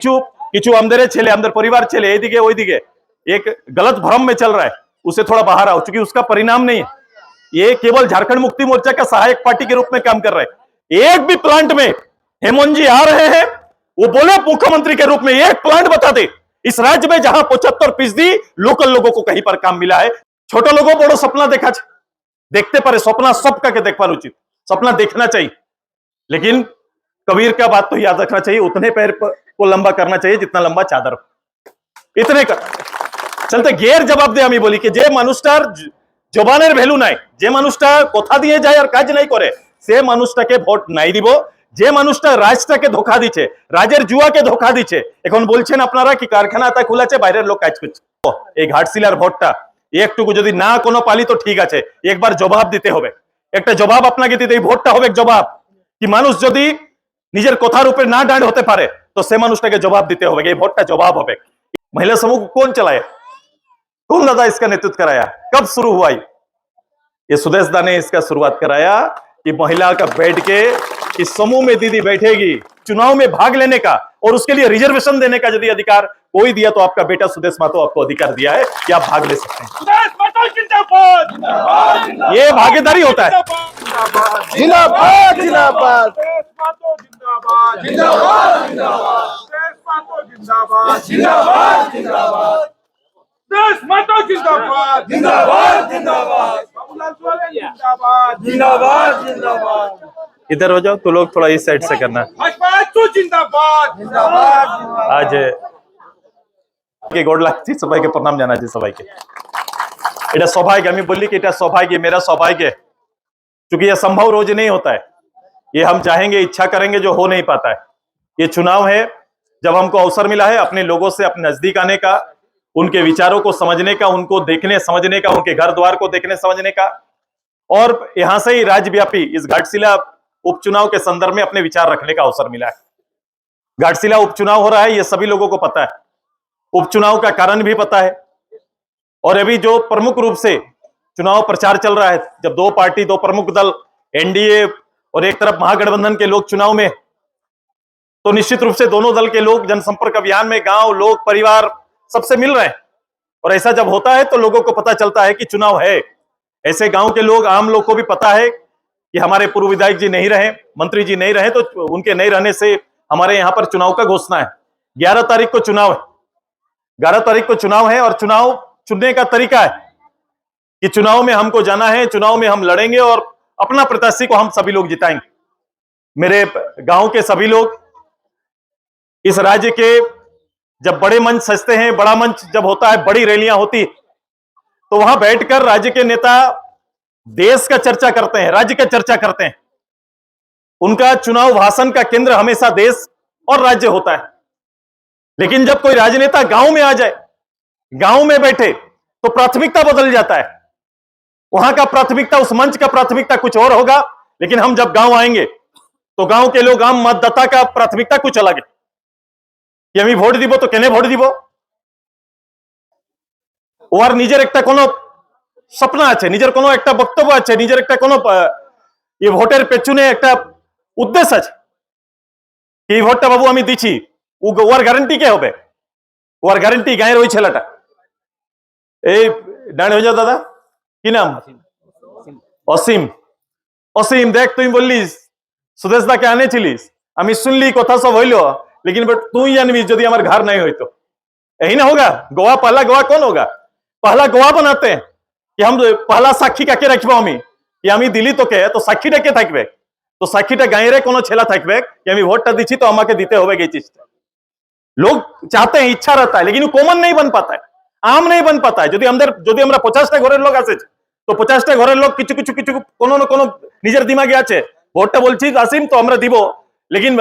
किचु अंदर छेले अंदर परिवार छेले एदिके ओइदिके एक गलत भ्रम में चल रहा है, उसे थोड़ा बाहर आओ, क्योंकि उसका परिणाम नहीं है। ये केवल झारखंड मुक्ति मोर्चा का सहायक पार्टी के रूप में काम कर रहे हैं। एक भी प्लांट में हेमंत जी आ रहे हैं, वो बोले मुख्यमंत्री के रूप में एक प्लांट बता दे इस राज्य में जहां 75% लोकल लोगों को कहीं पर काम मिला है। छोटे लोगों बड़ो सपना देखा देखते पारे, सपना सबका के देख पार उचित, सपना देखना चाहिए, लेकिन कबीर का बात तो याद रखना चाहिए, उतने पैर को लंबा करना चाहिए जितना लंबा चादर, इतने कर चलते गेर जवाब दे। बोली कि जे मानुषटार जबानेर भैलू नाई, जे मानुषटा कथा दिए जाए और काज नहीं करे से मानुषटाके भोट नाई दिबो। जे मानुषटा राजटाके धोखा दिच्छे, राजेर जुआके धोखा दिच्छे, এখন বলছেন আপনারা কি কারখানাটা খোলা আছে বাইরের লোক কাজ করছে। এই ঘাটশিলার ভোটটা একটুকু যদি না কোনো পালি তো ঠিক আছে, একবার জবাব দিতে হবে, একটা জবাব আপনাকে দিতে, এই ভোটটা হবে জবাব কি মানুষ যদি নিজের কথার উপরে না দাঁড় হতে পারে तो से মানুষটাকে জবাব দিতে হবে, এই ভোটটা জবাব হবে। महिला समूह को कौन चलाया, कौन दादा इसका नेतृत्व कराया, कब शुरू हुआ? ये सुदेश दा ने इसका शुरुआत कराया कि महिला का बैठ के इस समूह में दीदी बैठेगी, चुनाव में भाग लेने का और उसके लिए रिजर्वेशन देने का यदि अधिकार कोई दिया तो आपका बेटा सुदेश महतो आपको अधिकार दिया है कि आप भाग ले सकते हैं। ये भागीदारी होता है। जिंदाबाद जिंदाबाद इधर हो जाओ तो लोग थोड़ा इस साइड से करना। आज के गोड़ लागती सबाई के प्रणाम जाना चाहिए सबाई के, এটা सौभाग्य, আমি বললি कि এটা सौभाग्य, मेरा सौभाग्य है, क्योंकि यह संभव रोज नहीं होता है। ये हम चाहेंगे, इच्छा करेंगे, जो हो नहीं पाता है। ये चुनाव है, जब हमको अवसर मिला है अपने लोगों से अपने नजदीक आने का, उनके विचारों को समझने का, उनको देखने समझने का, उनके घर द्वार को देखने समझने का, और यहां से ही राज्यव्यापी इस घाटशिला उपचुनाव के संदर्भ में अपने विचार रखने का अवसर मिला है। घाटशिला उपचुनाव हो रहा है, ये सभी लोगों को पता है, उपचुनाव का कारण भी पता है, और अभी जो प्रमुख रूप से चुनाव प्रचार चल रहा है, जब दो पार्टी, दो प्रमुख दल एनडीए और एक तरफ महागठबंधन के लोग चुनाव में, तो निश्चित रूप से दोनों दल के लोग जनसंपर्क अभियान में गांव, लोग, परिवार सबसे मिल रहे हैं, और ऐसा जब होता है तो लोगों को पता चलता है कि चुनाव है। ऐसे गांव के लोग, आम लोग को भी पता है कि हमारे पूर्व विधायक जी नहीं रहे, मंत्री जी नहीं रहे, तो उनके नहीं रहने से हमारे यहाँ पर चुनाव का घोषणा है। 11 तारीख को चुनाव है, 11 तारीख को चुनाव है, और चुनाव चुनने का तरीका है कि चुनाव में हमको जाना है, चुनाव में हम लड़ेंगे और अपना प्रत्याशी को हम सभी लोग जिताएंगे। मेरे गांव के सभी लोग, इस राज्य के जब बड़े मंच सजते हैं, बड़ा मंच जब होता है, बड़ी रैलियां होती, तो वहां बैठकर राज्य के नेता देश का चर्चा करते हैं, राज्य का चर्चा करते हैं। उनका चुनाव भाषण का केंद्र हमेशा देश और राज्य होता है। लेकिन जब कोई राजनेता गांव में आ जाए, गांव में बैठे, तो प्राथमिकता बदल जाता है। वहां का प्राथमिकता, उस मंच का प्राथमिकता कुछ और होगा, लेकिन हम जब गांव आएंगे तो गांव के लोग, आम मतदाता का प्राथमिकता कुछ अलग है कि हमें भोट দিব तो केने भोट দিব, ওর নিজের একটা কোনো স্বপ্ন আছে, নিজের কোনো একটা বক্তব্য আছে, নিজের একটা কোনো এই ভোটের পেছনে একটা উদ্দেশ্য আছে। এই ভোটটা বাবু আমি দিছি, ওর গ্যারান্টি কে হবে? ওর গ্যারান্টি গায়ের ওই ছেলেটা। এই ডান হয়ে যাও দাদা, কি নাম? অসীম। অসীম, দেখ তুই বললিস সুদেশ দাকে আনেছিলিস, আমি শুনলি কথা সব হইলো, लेकिन बट तू ही जानवी यदि हमारे घर नहीं हुई तो यही ना होगा। गवाह, पहला गवाह कौन होगा? पहला गवाह बनाते हैं कि हम पहला साक्षी काके रखबो, हमें कि हमें दिली तो के, तो साक्षीटा के থাকবে, तो साक्षीटा गायरे कोनो छेला থাকবে कि हमें ভোটটা দিছি तो আমাকে দিতে হবে এই চিজটা। लोग चाहते हैं, इच्छा रहता है, लेकिन वो कॉमन नहीं बन पाता है, आम नहीं बन पाता है। यदि আমরা 50টা ঘরের লোক আছে, তো 50টা ঘরের লোক কিছু কিছু কিছু কোনো না কোনো নিজের দিমাগে আছে, ভোটটা বলছি আসিম তো আমরা দিব, लेकिन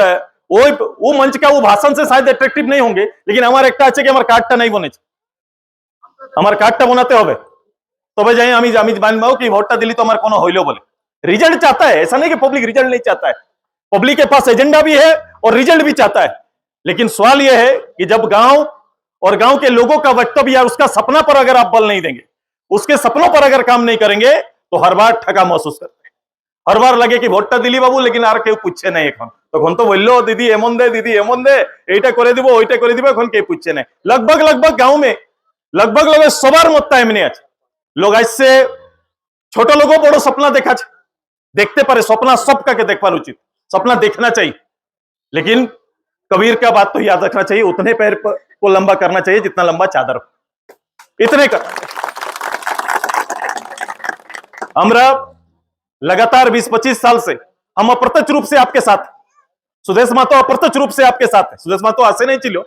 वो मंच का वो भाषण से शायद अट्रैक्टिव नहीं होंगे, लेकिन हमारे एक আছে कि আমার কার্ডটা নাই বনেছে, আমার কার্ডটা বানাতে হবে, তবে যাই আমি মানবো कि ভোটটা দিলি তো আমার কোনো হইলো বলে। रिजल्ट चाहता है, ऐसा नहीं कि पब्लिक रिजल्ट नहीं चाहता है, पब्लिक के पास एजेंडा भी है और रिजल्ट भी चाहता है। लेकिन सवाल यह है कि जब गांव और गांव के लोगों का वक्तव्य या उसका सपना पर अगर आप बल नहीं देंगे, उसके सपनों पर अगर काम नहीं करेंगे, तो हर बार ठगा महसूस करते हैं, हर बार लगे कि भोटटा दिली बाबू, लेकिन आर के पूछे नहीं। তখন তো বললো দিদি এমন দে, দিদি এমন দে, এইটা করে দিব, ওইটা করে দিব। এখন কে পুচ্ছে না। लगभग गांव में लगभग সবার মতটা এমনি আছে। লোক আসছে, ছোট লোকও বড় স্বপ্ন দেখাচ্ছে, देखते पारे सपना सबका के देख पार उचित, सपना देखना चाहिए, लेकिन कबीर का बात तो याद रखना चाहिए, उतने पैर को लंबा करना चाहिए जितना लंबा चादर हो, इतने कर। हमरा लगातार 20-25 साल से हम अप्रत्यक्ष रूप से आपके साथ, सुदेश मातो अप्रत्यक्ष रूप से आपके साथ है। सुदेश मातो आसे नहीं चिलो,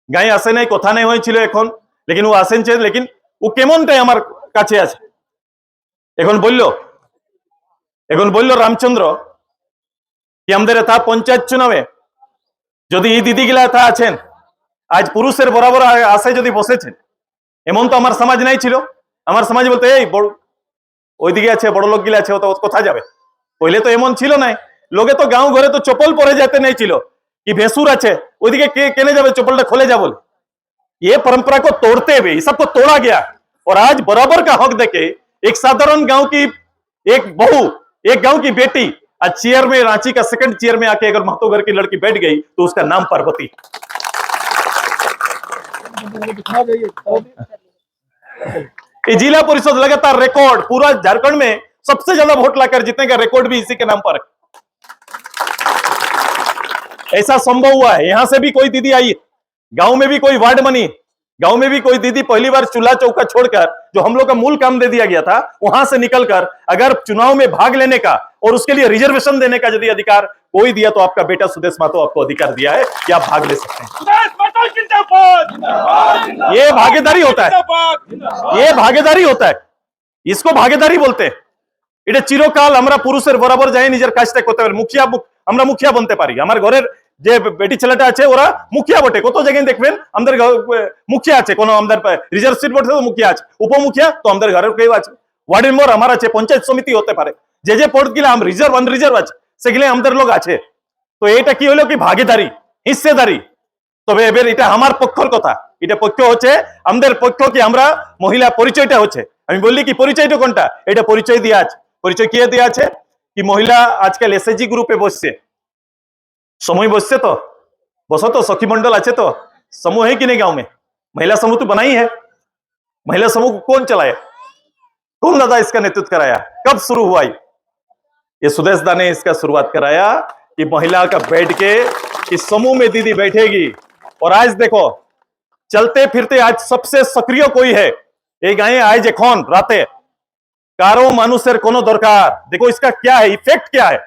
गाय आसे नहीं, कथा नहीं होय छिलो এখন, लेकिन वो आसेन चे, लेकिन वो केमनटाই আমার কাছে আছে। এখন বললো রামচন্দ্র কি আমাদের তা পঞ্চায়েত চুনাবে যদি এই দিদিগুলা তা আছেন, আজ পুরুষের বরাবর আসে যদি বসেছেন, এমন তো আমার সমাজ নাই ছিল। আমার সমাজ বলতে এই বড় ওইদিকে আছে, বড় লোকগুলা আছে, ও তো কোথায় যাবে। পহলে তো এমন ছিল না, লোকে তো গাঁও ঘরে তো চপ্পল পরে যেতে नहीं ছিল, कि भैंसुर আছে ওইদিকে কে কেনে যাবে, चप्पलটা खोले जा बोले। ये परंपरा को तोड़ते हुए ये सबको तोड़ा गया, और आज बराबर का हक देके एक साधारण गांव की एक बहू, एक गांव की बेटी आज चेयर में, रांची का सेकंड चेयर में आके अगर महतो घर की लड़की बैठ गई तो उसका नाम पार्वती। ये जिला परिषद लगातार रिकॉर्ड, पूरा झारखंड में सबसे ज्यादा वोट लाकर जीतने का रिकॉर्ड भी इसी के नाम पर है। ऐसा संभव हुआ है। यहां से भी कोई दीदी आई, गांव में भी कोई वार्ड बनी, गांव में भी कोई दीदी पहली बार चूल्हा चौका छोड़कर जो हम लोग का मूल काम दे दिया गया था वहां से निकलकर अगर चुनाव में भाग लेने का और उसके लिए रिजर्वेशन देने का यदि अधिकार कोई दिया तो आपका बेटा सुदेश मातो आपको अधिकार दिया है कि आप भाग ले सकते हैं। ये भागीदारी होता है, ये भागीदारी होता है, इसको भागीदारी बोलते हैं। এটা চিরকাল আমরা পুরুষের বরাবর যাই নিজের কাজটা করতে পারি, মুখিয়া আমরা মুখিয়া বনতে পারি। আমার ঘরের যে বেটি ছেলেটা আছে ওরা মুখিয়া বটে, কত জায়গায় দেখবেন আমাদের মুখিয়া আছে, কোন আমাদের রিজার্ভ সিট বটে তো মুখিয়া আছে, উপমুখিয়া তো আমাদের ঘরের কেউ আছে, ওয়ার্ড মেম্বার আমার আছে, পঞ্চায়েত সমিতি হতে পারে, যে পদ গিলা আমরা রিজার্ভ আনরিজার্ভ আছে সেগুলো আমাদের লোক আছে। তো এটা কি হলো কি ভাগীদারি, হিস্সেদারি। তবে এবার এটা আমার পক্ষর কথা, এটা পক্ষ হচ্ছে আমাদের পক্ষ কি আমরা মহিলা পরিচয়টা হচ্ছে, আমি বললি কি পরিচয়টা কোনটা, এটা পরিচয় দিয়া আছে। পরিচয় কি দেয়া আছে কি মহিলা আজকাল এসএসজি গ্রুপে বসছে, समूह बसছে तो बसो तो सखी मंडल আছে तो समूह है कि नहीं गांव में, महिला समूह तो बनाई है। महिला समूह को कौन चलाया, कौन दादा इसका नेतृत्व कराया, कब शुरू हुआ ये सुदेश दा ने इसका शुरुआत कराया कि महिला का बैठ के इस समूह में दीदी बैठेगी। और आज देखो चलते फिरते आज सबसे सक्रिय कोई है ये गाये आज এখন রাতে কারো মানুষের কোনো দরকার। देखो इसका क्या है, इफेक्ट क्या है।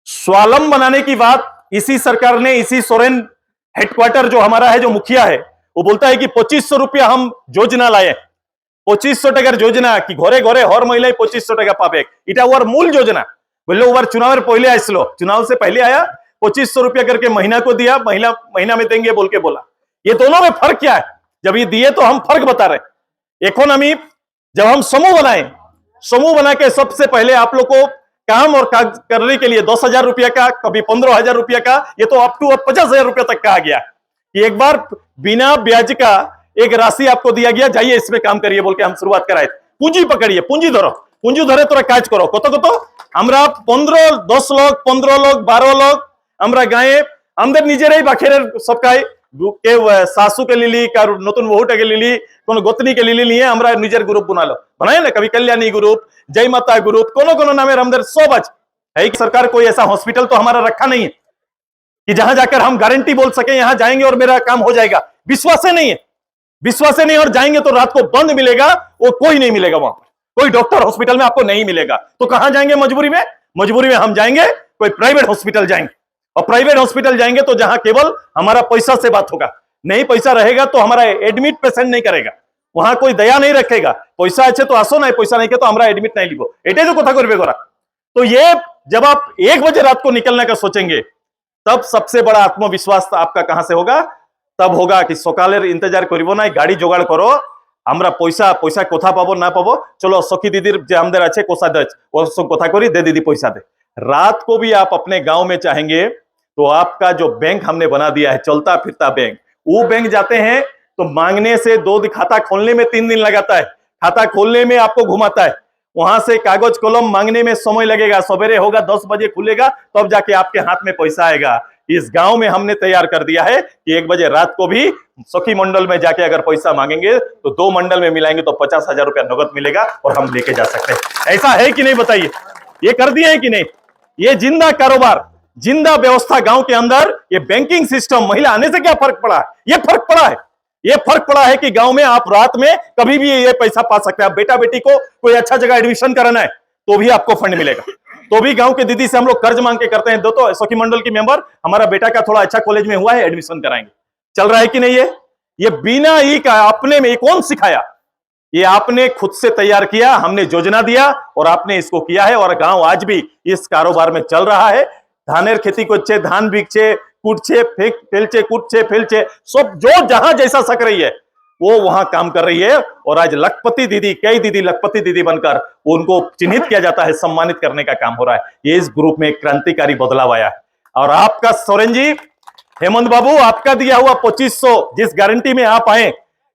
स्वावलंबन बनाने की बात इसी सरकार ने, इसी सोरेन हेडक्वार्टर जो हमारा है, जो मुखिया है, वो बोलता है कि 2500 रुपया हम योजना लाए, 2500 টাকার योजना कि घरे घरे हर महिला 2500 টাকা पाबे, इटा ওর मूल योजना। बोले वो चुनाव पहले आसलो, चुनाव से पहले आया, 2500 रुपया करके महीना को दिया, महीना में देंगे बोल के बोला। ये दोनों में फर्क क्या है, जब ये दिए तो हम फर्क बता रहे। इकोनॉमी जब हम समूह बनाए, समूह बना के सबसे पहले आप लोग को काम और काज करने के लिए 10,000 रुपया का, कभी 15,000 रुपया का, ये तो अप टू 50,000 रुपया तक का आ गया कि एक बार बिना ब्याज का एक राशि आपको दिया गया, जाइए इसमें काम करिए बोल के हम शुरुआत कराए। पूंजी पकड़िए, पूंजी धरो, पूंजी धरे তোরা কাজ করো। কত কত আমরা 10 লোক 15 লোক 12 লোক আমরা গায়ে আমাদের নিজেরাই বাখেরের সবকাই কেউ শাশুকে লিলি, কার নতুন বহুটাকে লিলি, কোন গোতনীকে লিলি নিয়ে আমরা নিজের গ্রুপ বানালো, बनाए ना, कभी कल्याणी ग्रुप, जय माता ग्रुप, कोनो नामे हमदर सब आज है। सरकार कोई ऐसा हॉस्पिटल तो हमारा रखा नहीं है कि जहां जाकर हम गारंटी बोल सके यहां जाएंगे और मेरा काम हो जाएगा। विश्वास नहीं है, विश्वास नहीं, और जाएंगे तो रात को बंद मिलेगा, वो कोई नहीं मिलेगा वहां पर, कोई डॉक्टर हॉस्पिटल में आपको नहीं मिलेगा। तो कहां जाएंगे मजबूरी में, मजबूरी में हम जाएंगे कोई प्राइवेट हॉस्पिटल जाएंगे, और प्राइवेट हॉस्पिटल जाएंगे तो जहां केवल हमारा पैसा से बात होगा, नहीं पैसा रहेगा तो हमारा एडमिट पेशेंट नहीं करेगा, वहां कोई दया नहीं रखेगा, पैसा अच्छे तो आसो नहीं, पैसा नहीं के तो हमारा एडमिट नहीं लिखो, एटे जो कथा करबे गोरा। तो ये जब आप 1 बजे रात को निकलने का सोचेंगे तब सबसे बड़ा आत्मविश्वास आपका कहां से होगा, तब होगा कि सकालेर इंतजार करिबो ना, गाड़ी जोगाड़ करो, আমরা পয়সা কোথা পাবো না পাবো, চলো সখী दीदीर যে আমাদের আছে কোষা দেয় ওর সঙ্গে কথা করি, दे दीदी पैसा दे। रात को भी आप अपने गांव में चाहेंगे तो आपका जो बैंक हमने बना दिया है, चलता फिरता बैंक, वो बैंक जाते हैं तो मांगने से 2 दिन, खाता खोलने में 3 दिन लगाता है, खाता खोलने में आपको घुमाता है, वहां से कागज कलम मांगने में समय लगेगा, सवेरे होगा 10 बजे खुलेगा तब जाके आपके हाथ में पैसा आएगा। इस गांव में हमने तैयार कर दिया है कि 1 बजे रात को भी सखी मंडल में जाके अगर पैसा मांगेंगे तो 2 मंडल में मिलाएंगे तो 50,000 रुपया नगद मिलेगा और हम लेके जा सकते हैं। ऐसा है कि नहीं बताइए? ये कर दिया है कि नहीं? ये जिंदा कारोबार, जिंदा व्यवस्था गांव के अंदर, ये बैंकिंग सिस्टम, महिला आने से क्या फर्क पड़ा है? ये फर्क पड़ा है, ये फर्क पड़ा है कि गांव में आप रात में कभी भी ये पैसा पा सकते हैं। आप बेटा बेटी को कोई अच्छा जगह एडमिशन कराना है तो भी आपको फंड मिलेगा, तो भी गांव के दीदी से हम लोग कर्ज मांग के करते हैं, दो तो सखी मंडल की मेंबर, हमारा बेटा का थोड़ा अच्छा कॉलेज में हुआ है, एडमिशन कराएंगे। चल रहा है कि नहीं? ये बिना ई का अपने में कौन सिखाया? ये आपने खुद से तैयार किया, हमने योजना दिया और आपने इसको किया है, और गांव आज भी इस कारोबार में चल रहा है। धानेर खेती करछे, धान बिकछे, कूटछे, फेलछे, कूटछे, फेलछे, सब जो जहां जैसा सक रही है वो वहां काम कर रही है। और आज लखपति दीदी, कई दीदी लखपति दीदी बनकर उनको चिन्हित किया जाता है, सम्मानित करने का काम हो रहा है। ये इस ग्रुप में एक क्रांतिकारी बदलाव आया है। और आपका सोरेन जी, हेमंत बाबू, आपका दिया हुआ 2500, जिस गारंटी में आप आए,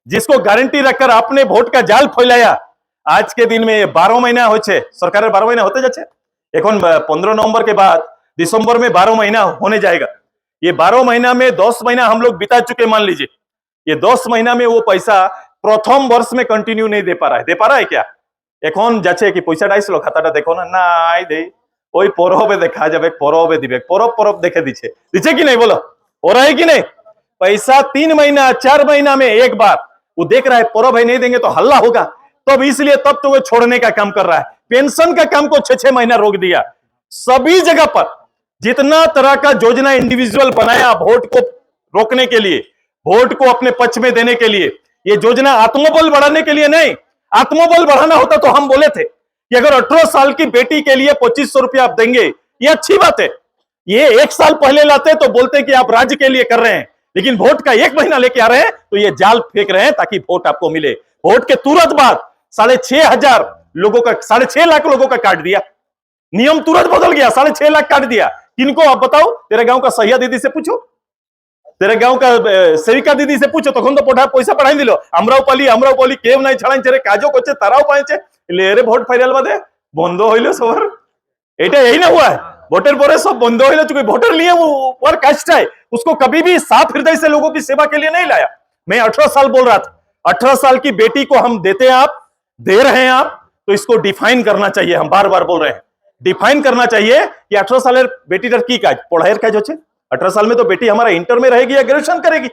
जिसको गारंटी रखकर आपने वोट का जाल फैलाया, आज के दिन में 12 महीना हो सरकार 12 महीना होते जाच्छे, এখন 15 नवंबर के बाद दिसंबर में 12 महीना होने जाएगा। ये 12 महीना में 10 महीना हम लोग बिता चुके, मान लीजिए। ये 10 महीना में वो पैसा प्रथम वर्ष में कंटिन्यू नहीं दे पा रहा है। दे पा रहा है क्या? এখন যাচ্ছে কি পয়সাটা আইছিল, খাতাটা দেখো না, নাই দেই, ওই পরবে দেখা যাবে, পরবে দিবে, পরব দেখে দিচ্ছে, দিচ্ছে কি नहीं? बोलो, हो रहा है कि नहीं? पैसा 3 महीना 4 महीना में एक बार वो देख रहा है, परब है, नहीं देंगे तो हल्ला होगा, तब इसलिए तब तो वो छोड़ने का काम कर रहा है। पेंशन का काम को 6-6 महीना रोक दिया। सभी जगह पर जितना तरह का योजना इंडिविजुअल बनाया वोट को रोकने के लिए, वोट को अपने पक्ष में देने के लिए, ये योजना आत्मबल बढ़ाने के लिए नहीं। आत्मबल बढ़ाना होता तो हम बोले थे कि अगर 18 साल की बेटी के लिए 2500 रुपया आप देंगे, ये अच्छी बात है। ये 1 साल पहले लाते तो बोलते कि आप राज्य के लिए कर रहे हैं, लेकिन वोट का 1 महीना लेके आ रहे हैं तो ये जाल फेंक रहे हैं ताकि वोट आपको मिले। वोट के तुरंत बाद 6,500 लोगों का, 6.5 लाख लोगों का काट दिया। नियम तुरंत बदल गया, 6.5 लाख काट दिया। किनको? आप बताओ, तेरे गांव का सहिया दीदी से पूछो, तेरे गांव का सेविका दीदी से पूछो, तक तो पैसा पढ़ाई दिल। আমরাও কেউ নাই ছাড়াইছে রে, কাজও করছে, তারাও পাইছে, রে ভোট ফাইনাল বাদে বন্ধ হইল সবার। এটা এই না हुआ है, वोटर पर सब बंद हो, चूंकि वोटर लिए वो कास्ट है, उसको कभी भी साफ हृदय से लोगों की सेवा के लिए नहीं लाया। मैं 18 साल बोल रहा था, 18 साल की बेटी को हम देते हैं, आप दे रहे हैं आप, तो इसको डिफाइन करना चाहिए। हम बार बार बोल रहे हैं, डिफाइन करना चाहिए कि 18 साल बेटी की काज पढ़ाई काज होचे। 18 साल में तो बेटी हमारा इंटर में रहेगी या ग्रेजुएशन करेगी,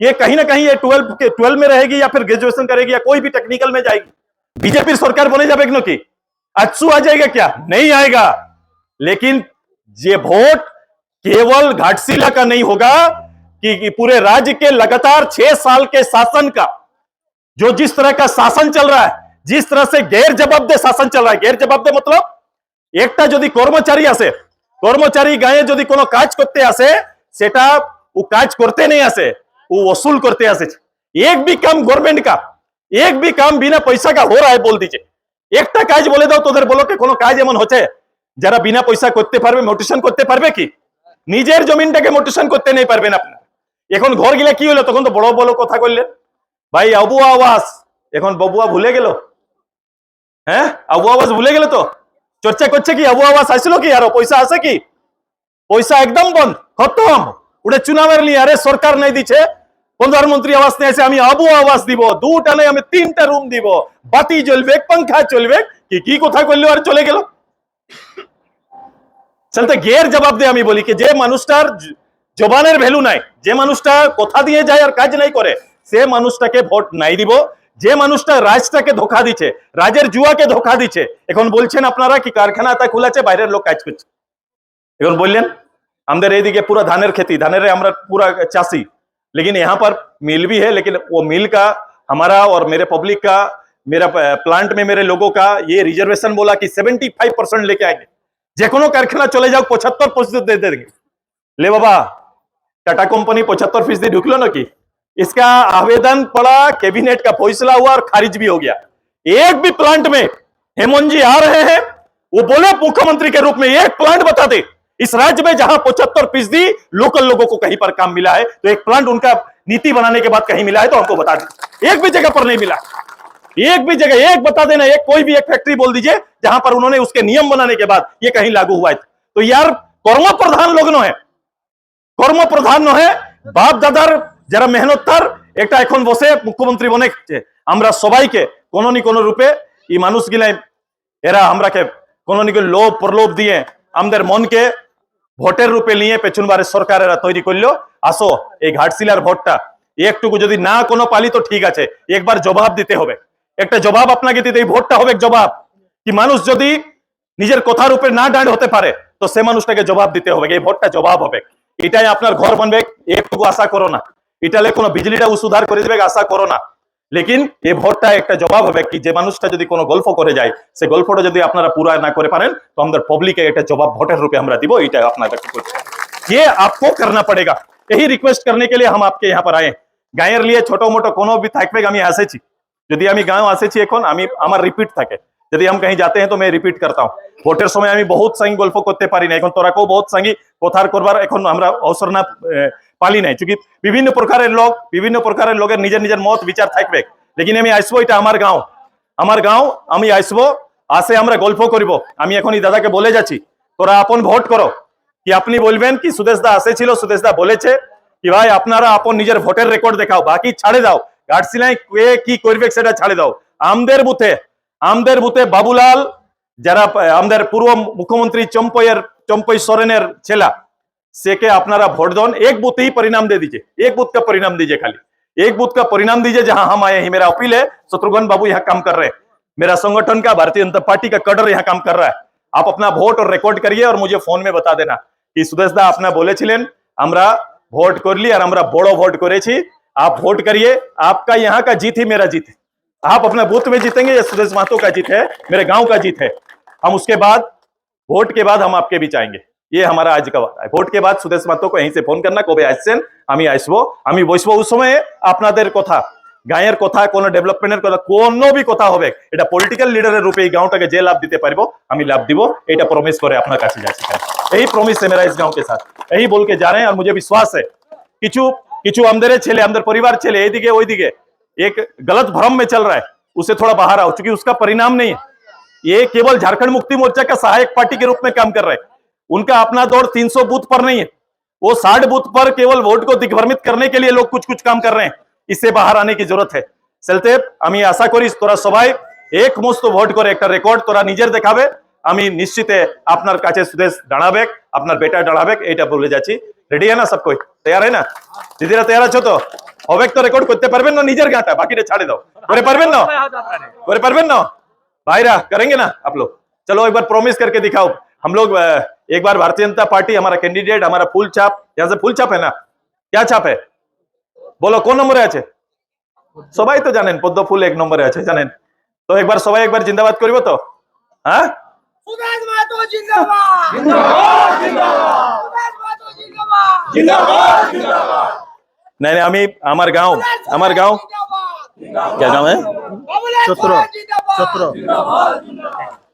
ये कहीं ना कहीं ये 12 में रहेगी या फिर ग्रेजुएशन करेगी या कोई भी टेक्निकल में जाएगी। बीजेपी सरकार बने जाए की अच्छू आ जाएगा क्या? नहीं आएगा। लेकिन ये वोट केवल घाटशिला का नहीं होगा कि पूरे राज्य के लगातार 6 साल के शासन का, जो जिस तरह का शासन चल रहा है, जिस तरह से गैर जवाबदेह शासन चल रहा है। गैर जवाबदेह मतलब एकटा यदि कर्मचारी आसे, कर्मचारी गाये यदि कोनो काज करते आसे, सेटा वो काज करते नहीं आसे, वो वसूल करते आसे। एक भी काम गवर्नमेंट का, एक भी काम बिना पैसा का हो रहा है बोल दीजिए। एकटा काज बोले दाओ, तोদের बोलो कि कोनो काज एमन होचे যারা বিনা পয়সা করতে পারবে, মোটিশন করতে পারবে কি? নিজের জমিনটাকে মোটিশন করতে नहीं পারবেন আপনারা। এখন ঘর গিলা কি হলো, তখন তো বড় বড় কথা কইলেন, ভাই আবুয়া আওয়াজ, এখন ববুয়া ভুলে গেল। হ্যাঁ, আবুয়া আওয়াজ ভুলে গেল তো চর্চা করছে কি আবুয়া আওয়াজ আসলো কি? আর পয়সা আছে কি? পয়সা একদম বন্ধ, খতম। ওটা চুনামের নিয়ে আরে সরকার নাই দিচ্ছে, প্রধানমন্ত্রী আবাস নিয়ে এসে আমি আবুয়া আওয়াজ দিব, 2টা নাই আমি 3টা রুম দিব, বাতি জ্বলবে, পাঙ্খা চলবে, কি কথা কইলো আর চলে গেল। চলতে গের জবাব দে। আমি বলি কি যে মানুষটার জবানের ভ্যালু নাই, যে মানুষটা কথা দিয়ে যায় আর কাজ নাই করে, সে মানুষটাকে ভোট নাই দিব। যে মানুষটা রাজটাকে ধোকা দিচ্ছে, রাজের জুয়াকে ধোকা দিচ্ছে। এখন বলছেন আপনারা কি কারখানা তা খুলেছে, বাইরের লোক কাজ করছে। এখন বললেন আমাদের এইদিকে পুরো ধানের खेती, धानेर আমরা पूरा चासी, लेकिन यहाँ पर मिल भी है, लेकिन वो मिल का हमारा और मेरे पब्लिक का, मेरा प्लांट में मेरे लोगों का ये रिजर्वेशन बोला कि 75% लेके आएंगे। जेकोनो कारखाना चले जाओ 75% दे देंगे। ले बाबा, टाटा कंपनी 75% ढुकलो ना कि इसका आवेदन पड़ा, कैबिनेट का फैसला हुआ और खारिज भी हो गया। एक भी प्लांट में हेमंत जी आ रहे हैं, वो बोले मुख्यमंत्री के रूप में एक प्लांट बता दे इस राज्य में जहां 75% लोकल लोगों को कहीं पर काम मिला है, तो एक प्लांट उनका नीति बनाने के बाद कहीं मिला है तो हमको बता दे। एक भी जगह पर नहीं मिला। एक भी जगह एक बता देना, एक कोई भी एक फैक्ट्री बोल दीजिए जहां पर उन्होंने उसके नियम बनाने के बाद ये कहीं लागू हुआ है। तो यार कर्म प्रधान लोग है, कर्म प्रधान नहे बाप दादार যারা মেহনতদার একটা এখন বসে মুখ্যমন্ত্রী বনেছে। আমরা সবাইকে কোনো নি কোনো রূপে এই মানুষগুলাই এরা আমরাকে কোনো নি কোনো লোভ প্রলোভ দিয়ে আমাদের মনকে ভোটের রূপে নিয়ে পেছনবারের সরকার এরা তৈরি করলো। আসো এই ঘাটশিলার ভোটটা একটুকু যদি না কোনো পালি তো ঠিক আছে, একবার জবাব দিতে হবে, একটা জবাব আপনাকে দিতে, এই ভোটটা হবে জবাব। কি মানুষ যদি নিজের কথার উপরে না দাঁড় হতে পারে তো সে মানুষটাকে জবাব দিতে হবে, এই ভোটটা জবাব হবে। এটাই আপনার ঘর বানবে একটুকু আশা করো না, এটালে কোনো বিজলিটা উসুধার করে দেবে আশা করো না, লেকিন এই ভোটটা একটা জবাব হবে। কি যে মানুষটা যদি কোনো গল্প করে যায় সে গল্পটা যদি আপনারা পুরা না করে পারেন তো আমাদের পাবলিকে একটা জবাব ভোটের রূপে আমরা দিব, এটা আপনাদেরকে করতে হবে। ये आपको करना पड़ेगा, यही रिक्वेस्ट करने के लिए हम आपके यहाँ पर आए। গাঁয়ের লিয়ে ছোট মোটো কোনো भी থাকবে আমি আসেছি, যদি আমি গাঁও আসেছি এখন আমি আমার রিপিট থাকে, যদি हम कहीं जाते हैं तो मैं रिपीट करता हूं। ভোটের সময় আমি বহুত সাঙ্গি গল্প করতে পারি না, এখন তোরাকেও বহুত সাঙ্গি কথার করবার এখন আমরা অবসর না পালি নাই, চুকি বিভিন্ন প্রকারের লোক বিভিন্ন প্রকারের লোকের নিজের নিজের মত বিচার থাকবে। লেকিন আমি আসবো, এটা আমার গাঁও আমি আসবো, আসে আমরা গল্প করব। আমি এখন এই দাদাকে বলে যাচ্ছি তোরা আপন ভোট করো। কি আপনি বলবেন কি সুদেশ দা আসেছিল, সুদেশ দা বলেছে কি ভাই আপনারা আপন নিজের ভোটের রেকর্ড দেখাও, বাকি ছাড়ে দাও, ঘাটশিলায় কে কি করবে সেটা ছাড়ে দাও। আমাদের বুথে বাবুলাল যারা আমাদের পূর্ব মুখ্যমন্ত্রী চম্পই सोरेनेर ছেলা, सेके আপনারা ভোট দেন। एक बूथ ही परिणाम दे दीजिए, एक बूथ का परिणाम दीजिए, खाली एक बूथ का परिणाम दीजिए जहां हम आए हैं। मेरा अपील है, शत्रुघ्न बाबू यहाँ काम कर रहे हैं, मेरा संगठन का भारतीय जनता पार्टी का कैडर यहाँ काम कर रहा है। आप अपना वोट और रिकॉर्ड करिए और मुझे फोन में बता देना कि सुदेश दा आपने बोलेছিলেন আমরা ভোট করলি আর আমরা বড় ভোট করেছি। आप वोट करिए, आपका यहाँ का जीत ही मेरा जीत है। आप अपना बूथ में जीतेंगे, ये सुदेश महतो का जीत है, मेरे गांव का जीत है। हम उसके बाद ভোট के बाद हम आपके बीच आएंगे, ये हमारा आज का वादा है। ভোট के बाद সুদেশ মাতো को यहीं से फोन करना কবে আসছেন, আমি আসবো, আমি বসবো। ওই সময়ে আপনাদের কথা, গাঁয়ের কথা, কোন ডেভেলপমেন্টের কথা, কোনো भी কথা হবে, এটা পলিটিক্যাল লিডারের রূপে এই গাঁওটাকে যে লাভ দিতে পারবো আমি লাভ দিব, এটা प्रॉमिस করে আপনার কাছে যাচ্ছি। यही प्रॉमिस है मेरा इस गांव के साथ, यही बोल के जा रहे हैं। और मुझे विश्वास है কিছু আমাদের ছেলে, আমাদের পরিবার ছেলে এইদিকে ওইদিকে एक गलत भ्रम में चल रहा है, उससे थोड़ा बाहर आओ, क्योंकि उसका परिणाम नहीं है। ये केवल झारखंड मुक्ति मोर्चा का सहायक पार्टी के रूप में काम कर रहे हैं, उनका अपना दौर 300 बूथ पर नहीं है, वो 60 बूथ पर केवल वोट को दिग्भ्रमित करने के लिए लोग कुछ काम कर रहे हैं। इससे बाहर आने की जरूरत है। चलते আমি আশা করি তোরা সবাই একমস্ত ভোট করে একটা রেকর্ড তোরা নিজের দেখাবে। আমি নিশ্চিতে আপনার কাছে সুদেশ দাঁড়াবে, আপনার বেটা দাঁড়াবে, এটা বলে যাচ্ছি। রেডি है ना सब कोई, तैयार है ना? দিদিরা তৈরি আছো তো? হবে তো রেকর্ড করতে পারবেন না নিজের গাঁটা, বাকিটা ছাড়ে দাও, করে পারবেন না भाईरा, करेंगे ना आप लोग? चलो एक बार प्रॉमिस करके दिखाओ। हम लोग एक बार भारतीय जनता पार्टी, हमारा कैंडिडेट, हमारा फुल छाप, यहाँ से फुल छाप है ना, क्या छाप है बोलो, কোন নম্বরে আছে? সবাই তো জানেন পদ্ম ফুল 1 নম্বরে আছে, জানেন তো। একবার সবাই একবার জিন্দাবাদ করিব তো? হ্যাঁ, সুদেশ মাহাতো জিন্দাবাদ, জিন্দাবাদ, জিন্দাবাদ, সুদেশ মাহাতো জিন্দাবাদ, জিন্দাবাদ, জিন্দাবাদ। नहीं আমি আমার গাঁও क्या गाँव है?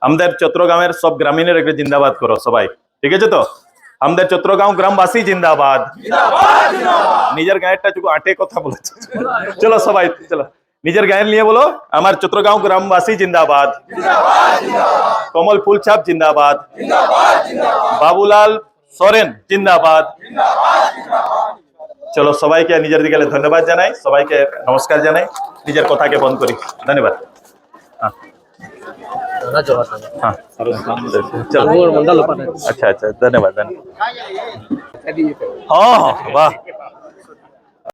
আমাদের চট্টগ্রামের সব গ্রামীণের একটা জিন্দাবাদ করো সবাই, ঠিক আছে তো? আমাদের চট্টগ্রাম গ্রামবাসী জিন্দাবাদ, নিজের গায়েরটা চুকু আটে কথা বলেছে। চলো সবাই, চলো নিজের গায়ের নিয়ে বলো, আমার চট্টগ্রাম গ্রামবাসী জিন্দাবাদ, কমল ফুল ছাপ জিন্দাবাদ, বাবুলাল সোরেন জিন্দাবাদ। চলো সবাইকে নিজের দিকে ধন্যবাদ জানাই, সবাইকে নমস্কার জানাই, নিজের কথাকে বন্ধ করি। ধন্যবাদ। हाँ हाँ चलो, अच्छा धन्यवाद। हाँ हाँ वाह।